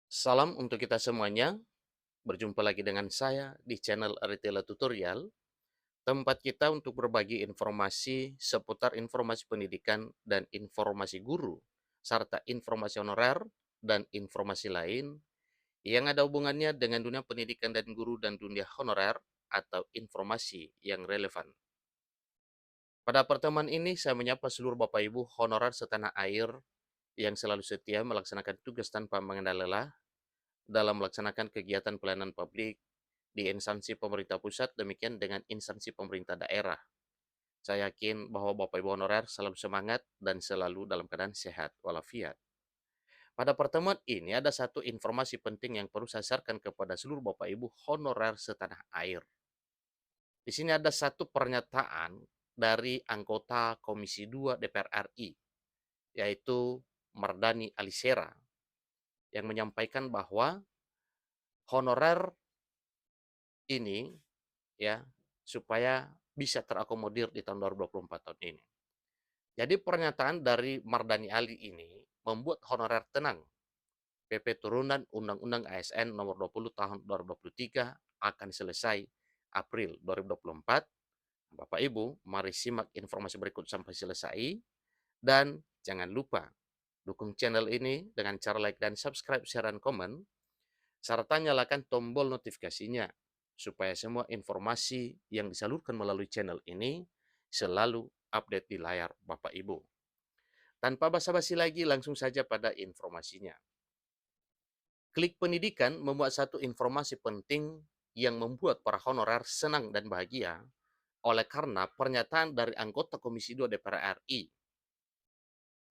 Salam untuk kita semuanya. Berjumpa lagi dengan saya di channel Aritela Tutorial, tempat kita untuk berbagi informasi seputar informasi pendidikan dan informasi guru, serta informasi honorer dan informasi lain yang ada hubungannya dengan dunia pendidikan dan guru dan dunia honorer atau informasi yang relevan. Pada pertemuan ini, saya menyapa seluruh Bapak Ibu honorer setanah air yang selalu setia melaksanakan tugas tanpa mengenal lelah dalam melaksanakan kegiatan pelayanan publik di instansi pemerintah pusat, demikian dengan instansi pemerintah daerah. Saya yakin bahwa Bapak Ibu honorer selalu semangat dan selalu dalam keadaan sehat walafiat. Pada pertemuan ini ada satu informasi penting yang perlu saya sharekan kepada seluruh Bapak Ibu honorer setanah air. Di sini ada satu pernyataan dari anggota Komisi 2 DPR RI, yaitu Mardani Alisera, yang menyampaikan bahwa honorer ini ya supaya bisa terakomodir di tahun 2024 tahun ini. Jadi pernyataan dari Mardani Ali ini membuat honorer tenang. PP turunan Undang-Undang ASN nomor 20 tahun 2023 akan selesai April 2024. Bapak Ibu, mari simak informasi berikut sampai selesai dan jangan lupa dukung channel ini dengan cara like dan subscribe, share, dan komen serta nyalakan tombol notifikasinya supaya semua informasi yang disalurkan melalui channel ini selalu update di layar Bapak Ibu. Tanpa basa-basi lagi, langsung saja pada informasinya. Klik Pendidikan membuat satu informasi penting yang membuat para honorer senang dan bahagia oleh karena pernyataan dari anggota Komisi 2 DPR RI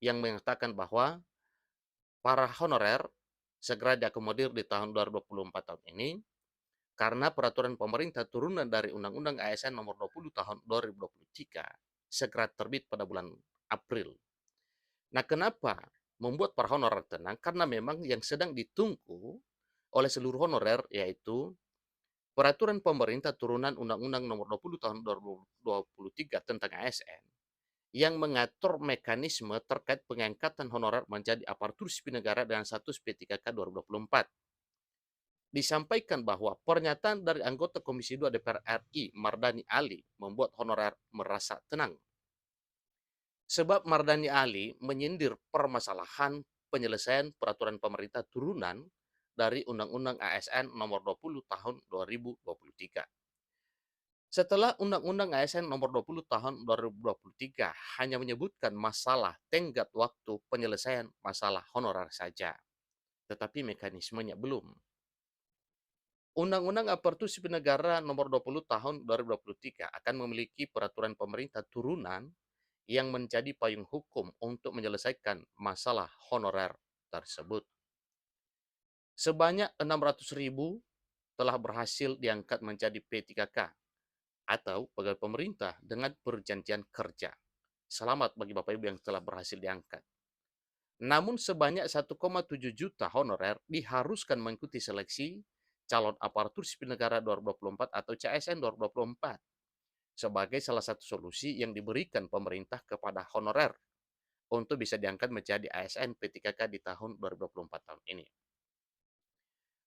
yang mengatakan bahwa para honorer segera diakomodir di tahun 2024 tahun ini karena peraturan pemerintah turunan dari Undang-Undang ASN nomor 20 tahun 2023 segera terbit pada bulan April. Nah, kenapa membuat para honorer tenang? Karena memang yang sedang ditunggu oleh seluruh honorer yaitu peraturan pemerintah turunan Undang-Undang nomor 20 tahun 2023 tentang ASN yang mengatur mekanisme terkait pengangkatan honorer menjadi aparatur sipil negara dengan status P3K 2024. Disampaikan bahwa pernyataan dari anggota Komisi 2 DPR RI Mardani Ali membuat honorer merasa tenang. Sebab Mardani Ali menyindir permasalahan penyelesaian peraturan pemerintah turunan dari Undang-Undang ASN nomor 20 tahun 2023. Setelah Undang-Undang ASN nomor 20 tahun 2023 hanya menyebutkan masalah tenggat waktu penyelesaian masalah honorer saja, tetapi mekanismenya belum. Undang-Undang Aparatur Sipil Negara Nomor 20 Tahun 2023 akan memiliki peraturan pemerintah turunan yang menjadi payung hukum untuk menyelesaikan masalah honorer tersebut. Sebanyak 600.000 telah berhasil diangkat menjadi P3K atau pegawai pemerintah dengan perjanjian kerja. Selamat bagi Bapak Ibu yang telah berhasil diangkat. Namun sebanyak 1,7 juta honorer diharuskan mengikuti seleksi calon aparatur sipil negara 2024 atau CSN 2024 sebagai salah satu solusi yang diberikan pemerintah kepada honorer untuk bisa diangkat menjadi ASN P3K di tahun 2024 tahun ini.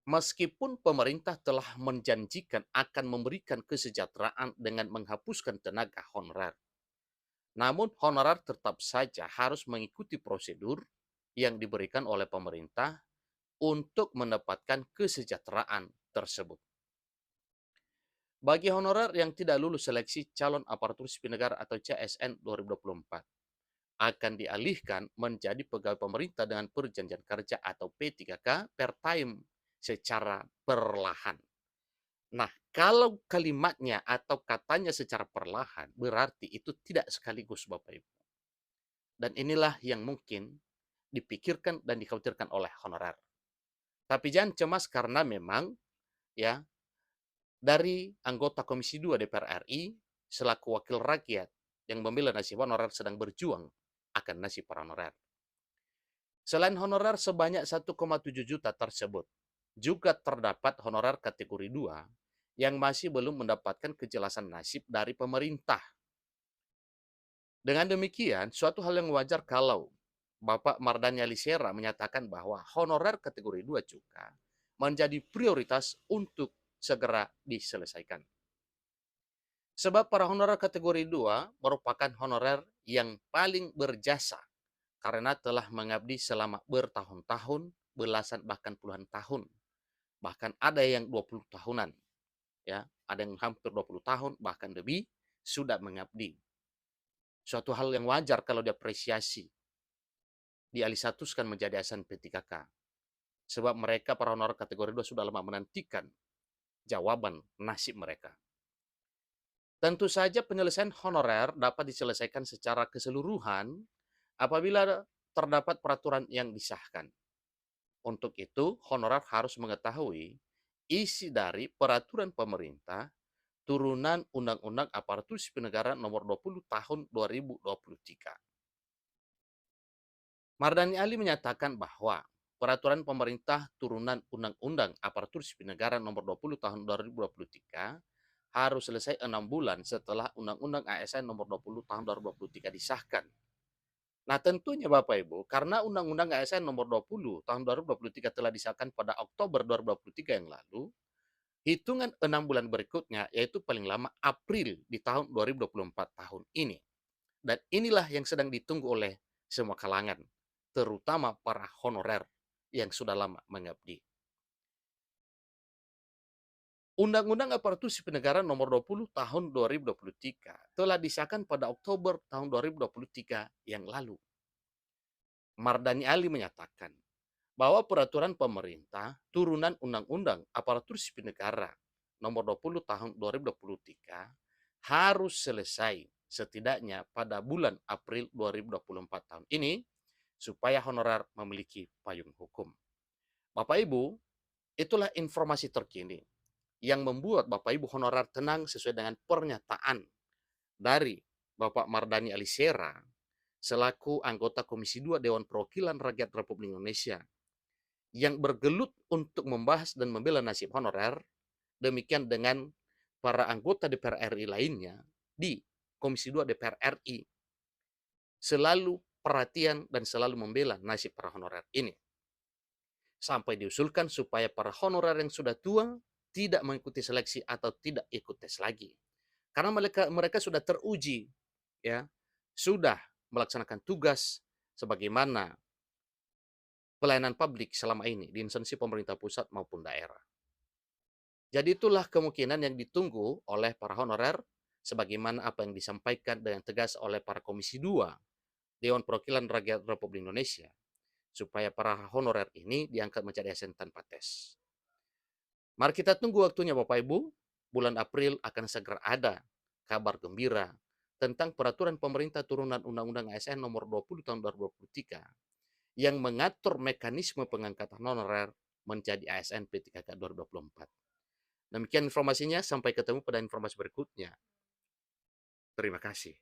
Meskipun pemerintah telah menjanjikan akan memberikan kesejahteraan dengan menghapuskan tenaga honorer, namun honorer tetap saja harus mengikuti prosedur yang diberikan oleh pemerintah untuk mendapatkan kesejahteraan tersebut. Bagi honorer yang tidak lulus seleksi calon aparatur sipil negara atau CSN 2024, akan dialihkan menjadi pegawai pemerintah dengan perjanjian kerja atau P3K per time secara perlahan. Nah, kalau kalimatnya atau katanya secara perlahan, berarti itu tidak sekaligus Bapak Ibu. Dan inilah yang mungkin dipikirkan dan dikhawatirkan oleh honorer. Tapi jangan cemas karena memang ya dari anggota Komisi 2 DPR RI selaku wakil rakyat yang membela nasib honorer sedang berjuang akan nasib para honorer. Selain honorer sebanyak 1,7 juta tersebut, juga terdapat honorer kategori 2 yang masih belum mendapatkan kejelasan nasib dari pemerintah. Dengan demikian, suatu hal yang wajar kalau Bapak Mardhani Alisera menyatakan bahwa honorer kategori 2 cuka menjadi prioritas untuk segera diselesaikan. Sebab para honorer kategori 2 merupakan honorer yang paling berjasa karena telah mengabdi selama bertahun-tahun, belasan bahkan puluhan tahun. Bahkan ada yang 20 tahunan, ya, ada yang hampir 20 tahun bahkan lebih sudah mengabdi. Suatu hal yang wajar kalau diapresiasi, dialih-statuskan menjadi ASN P3K. Sebab mereka para honorer kategori 2 sudah lama menantikan jawaban nasib mereka. Tentu saja penyelesaian honorer dapat diselesaikan secara keseluruhan apabila terdapat peraturan yang disahkan. Untuk itu, honorer harus mengetahui isi dari peraturan pemerintah turunan Undang-Undang Aparatur Sipil Negara Nomor 20 Tahun 2023. Mardhani Ali menyatakan bahwa peraturan pemerintah turunan Undang-Undang Aparatur Sipil Negara Nomor 20 Tahun 2023 harus selesai 6 bulan setelah Undang-Undang ASN Nomor 20 Tahun 2023 disahkan. Nah, tentunya Bapak Ibu, karena Undang-Undang ASN Nomor 20 Tahun 2023 telah disahkan pada Oktober 2023 yang lalu, hitungan 6 bulan berikutnya yaitu paling lama April di tahun 2024 tahun ini. Dan inilah yang sedang ditunggu oleh semua kalangan, terutama para honorer yang sudah lama mengabdi. Undang-Undang Aparatur Sipil Negara Nomor 20 Tahun 2023 telah disahkan pada Oktober tahun 2023 yang lalu. Mardhani Ali menyatakan bahwa peraturan pemerintah turunan Undang-Undang Aparatur Sipil Negara Nomor 20 Tahun 2023 harus selesai setidaknya pada bulan April 2024 tahun ini supaya honorer memiliki payung hukum. Bapak Ibu, itulah informasi terkini yang membuat Bapak Ibu honorer tenang sesuai dengan pernyataan dari Bapak Mardhani Alisera selaku anggota Komisi 2 Dewan Perwakilan Rakyat Republik Indonesia yang bergelut untuk membahas dan membela nasib honorer, demikian dengan para anggota DPR RI lainnya di Komisi 2 DPR RI selalu perhatian dan selalu membela nasib para honorer ini. Sampai diusulkan supaya para honorer yang sudah tua tidak mengikuti seleksi atau tidak ikut tes lagi. Karena mereka sudah teruji, ya, sudah melaksanakan tugas sebagaimana pelayanan publik selama ini di instansi pemerintah pusat maupun daerah. Jadi itulah kemungkinan yang ditunggu oleh para honorer sebagaimana apa yang disampaikan dengan tegas oleh para Komisi 2 Dewan Perwakilan Rakyat Republik Indonesia supaya para honorer ini diangkat menjadi ASN tanpa tes. Mari kita tunggu waktunya Bapak Ibu. Bulan April akan segera ada kabar gembira tentang peraturan pemerintah turunan Undang-Undang ASN Nomor 20 Tahun 2023 yang mengatur mekanisme pengangkatan honorer menjadi ASN P3K 2024. Demikian informasinya, sampai ketemu pada informasi berikutnya. Terima kasih.